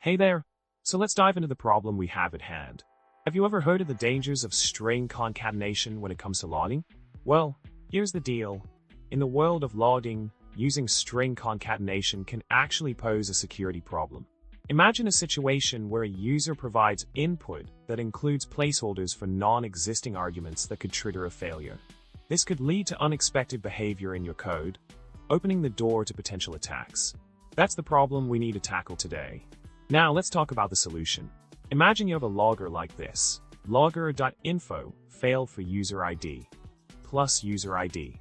Hey there! So let's dive into the problem we have at hand. Have you ever heard of the dangers of string concatenation when it comes to logging? Well, here's the deal. In the world of logging, using string concatenation can actually pose a security problem. Imagine a situation where a user provides input that includes placeholders for non-existing arguments that could trigger a failure. This could lead to unexpected behavior in your code, opening the door to potential attacks. That's the problem we need to tackle today. Now let's talk about the solution. Imagine you have a logger like this. Logger.info failed for user ID plus user ID.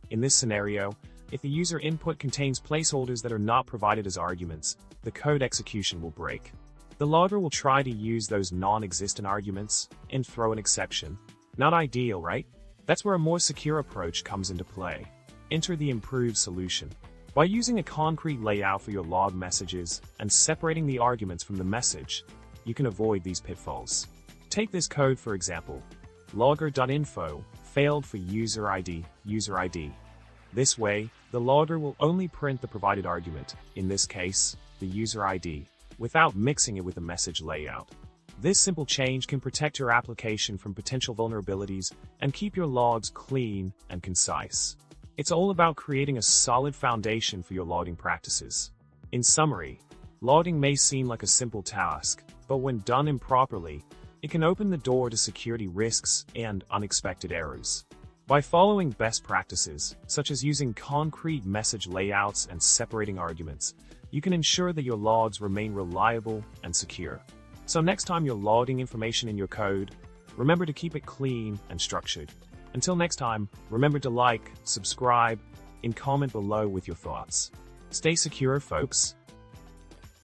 In this scenario, if the user input contains placeholders that are not provided as arguments, the code execution will break. The logger will try to use those non-existent arguments and throw an exception. Not ideal, right? That's where a more secure approach comes into play. Enter the improved solution. By using a concrete layout for your log messages and separating the arguments from the message, you can avoid these pitfalls. Take this code for example. Logger.info failed for user ID. This way, the logger will only print the provided argument, in this case, the user ID, without mixing it with the message layout. This simple change can protect your application from potential vulnerabilities and keep your logs clean and concise. It's all about creating a solid foundation for your logging practices. In summary, logging may seem like a simple task, but when done improperly, it can open the door to security risks and unexpected errors. By following best practices, such as using concrete message layouts and separating arguments, you can ensure that your logs remain reliable and secure. So next time you're logging information in your code, remember to keep it clean and structured. Until next time, remember to like, subscribe, and comment below with your thoughts. Stay secure, folks.